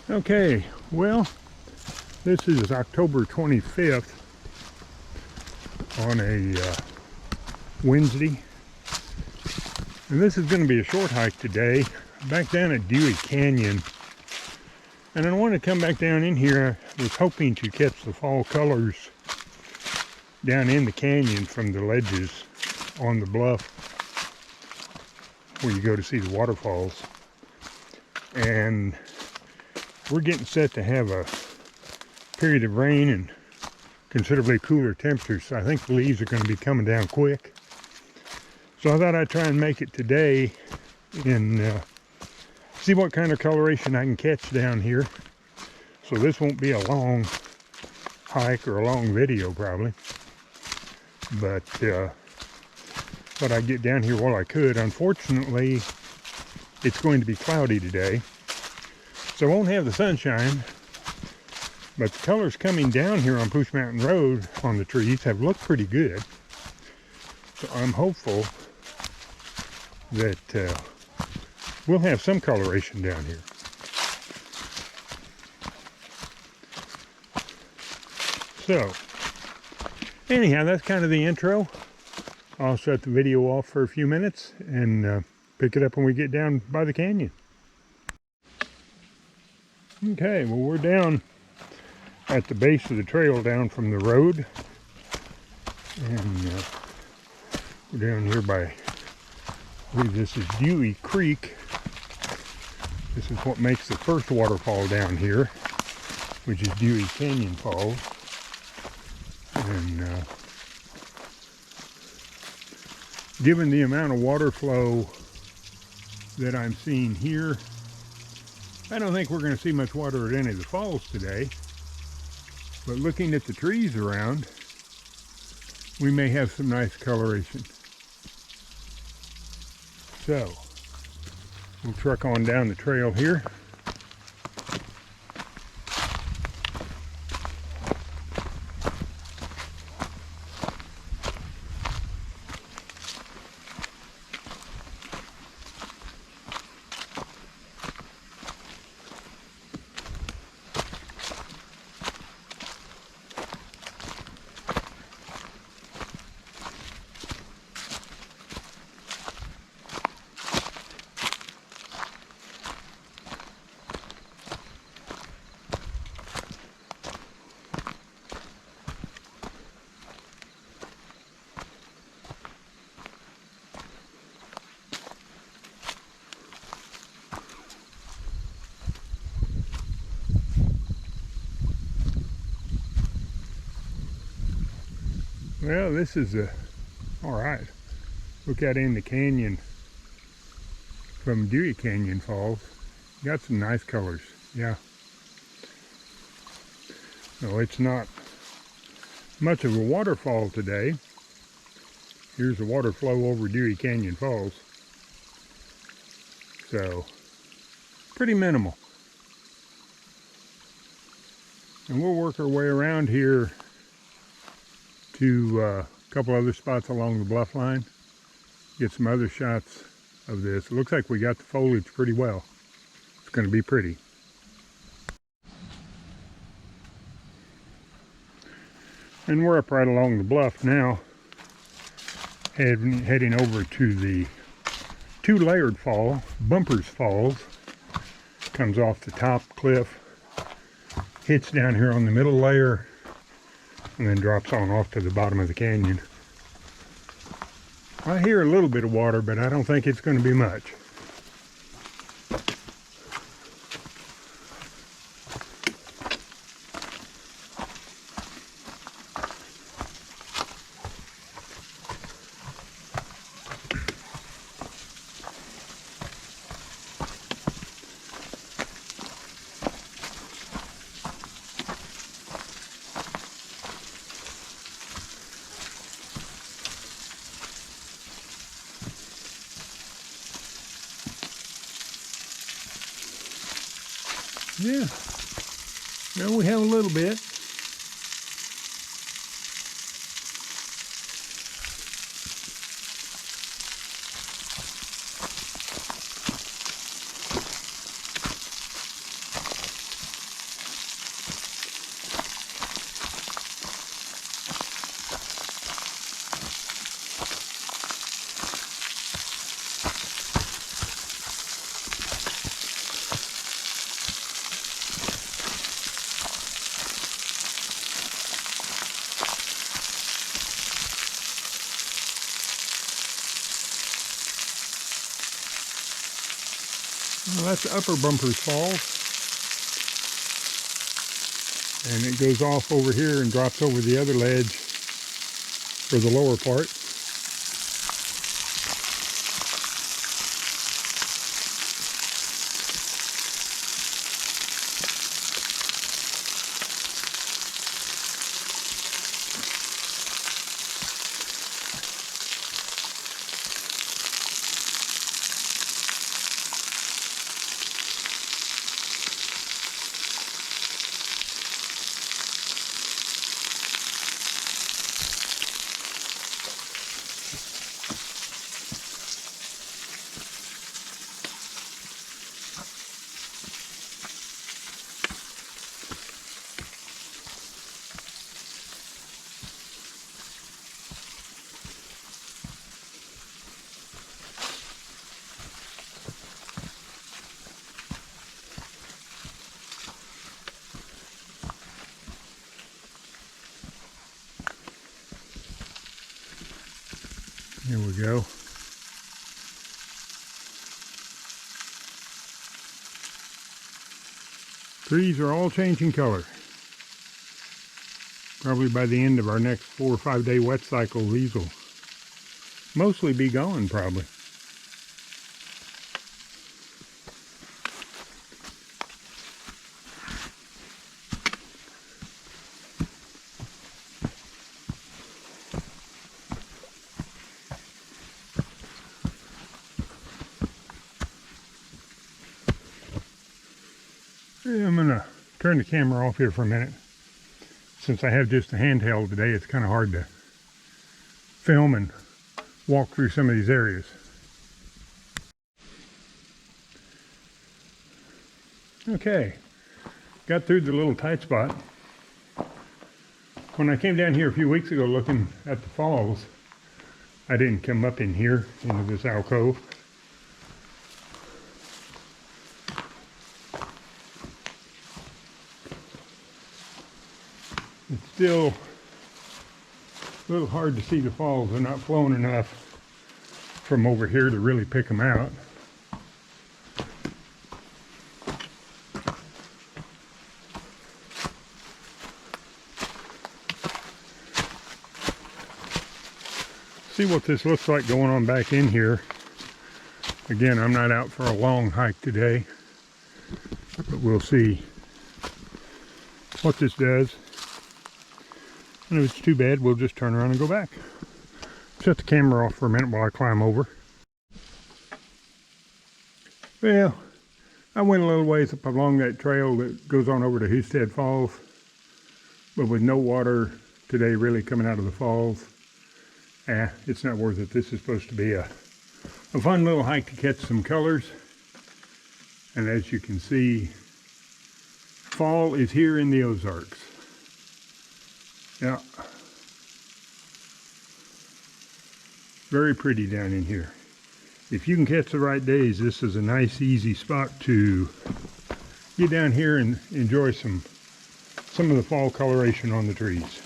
Okay, well, this is October 25th on a Wednesday, and this is going to be a short hike today, back down at Dewey Canyon. And I wanted to come back down in here. I was hoping to catch the fall colors down in the canyon from the ledges on the bluff where you go to see the waterfalls. And we're getting set to have a period of rain and considerably cooler temperatures, so I think the leaves are going to be coming down quick. So I thought I'd try and make it today and see what kind of coloration I can catch down here. So this won't be a long hike or a long video probably, but I'd get down here while I could. Unfortunately, it's going to be cloudy today, so I won't have the sunshine, but the colors coming down here on Push Mountain Road on the trees have looked pretty good. So I'm hopeful that we'll have some coloration down here. So, anyhow, that's kind of the intro. I'll shut the video off for a few minutes and pick it up when we get down by the canyon. Okay, well, we're down at the base of the trail down from the road, and we're down here by, I believe this is Dewey Creek. This is what makes the first waterfall down here, which is Dewey Canyon Falls. And given the amount of water flow that I'm seeing here, I don't think we're going to see much water at any of the falls today. But looking at the trees around, we may have some nice coloration. So, we'll truck on down the trail here. Well, this is all right. Look out in the canyon from Dewey Canyon Falls. Got some nice colors, yeah. No, it's not much of a waterfall today. Here's the water flow over Dewey Canyon Falls. So, pretty minimal. And we'll work our way around here to a couple other spots along the bluff line, get some other shots of this. It looks like we got the foliage pretty well. It's going to be pretty. And we're up right along the bluff now, heading over to the two-layered fall, Bumpers Falls. Comes off the top cliff, hits down here on the middle layer, and then drops on off to the bottom of the canyon. I hear a little bit of water, but I don't think it's going to be much. Yeah, well, we have a little bit. Well, that's Upper Bumpers Falls. And it goes off over here and drops over the other ledge for the lower part. Here we go. Trees are all changing color. Probably by the end of our next 4 or 5 day wet cycle, these will mostly be gone probably. I'm gonna turn the camera off here for a minute. Since I have just a handheld today, it's kind of hard to film and walk through some of these areas. Okay, got through the little tight spot. When I came down here a few weeks ago looking at the falls, I didn't come up in here into this alcove. It's still a little hard to see the falls. They're not flowing enough from over here to really pick them out. See what this looks like going on back in here. Again, I'm not out for a long hike today, but we'll see what this does. And if it's too bad, we'll just turn around and go back. Shut the camera off for a minute while I climb over. Well, I went a little ways up along that trail that goes on over to Husted Falls, but with no water today really coming out of the falls, it's not worth it. This is supposed to be a fun little hike to catch some colors. And as you can see, fall is here in the Ozarks. Yeah, very pretty down in here. If you can catch the right days, this is a nice, easy spot to get down here and enjoy some of the fall coloration on the trees.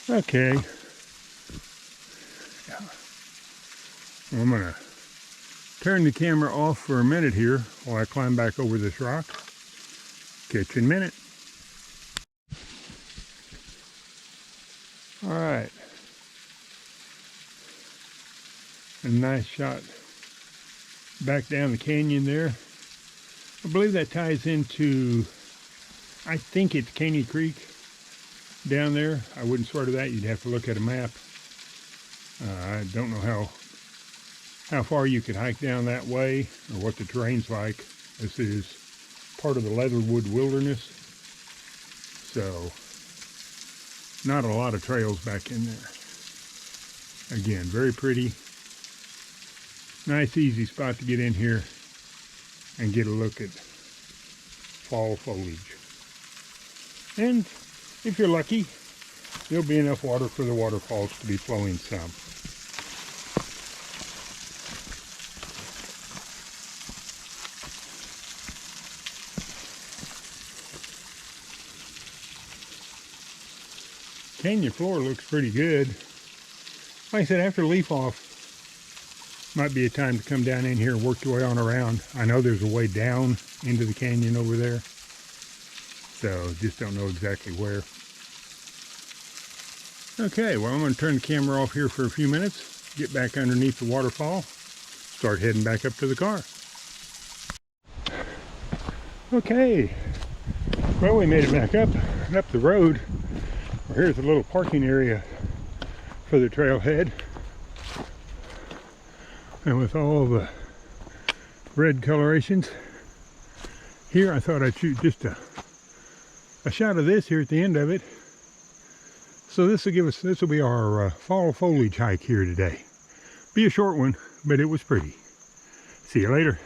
Okay, I'm going to turn the camera off for a minute here while I climb back over this rock. Catch you in a minute. All right, a nice shot back down the canyon there. I believe that ties into, I think it's Caney Creek down there. I wouldn't swear to that. You'd have to look at a map. I don't know how far you could hike down that way or what the terrain's like. This is part of the Leatherwood Wilderness, so not a lot of trails back in there. Again, very pretty. Nice, easy spot to get in here and get a look at fall foliage. And if you're lucky, there'll be enough water for the waterfalls to be flowing some. canyon floor looks pretty good. Like I said, after leaf off, might be a time to come down in here and work your way on around. I know there's a way down into the canyon over there, so just don't know exactly where. Okay, well, I'm going to turn the camera off here for a few minutes, get back underneath the waterfall, start heading back up to the car. Okay, well, we made it back up and up the road. Here's a little parking area for the trailhead. And with all the red colorations here, I thought I'd shoot just a shot of this here at the end of it. So this will be our fall foliage hike here today. Be a short one, but it was pretty. See you later.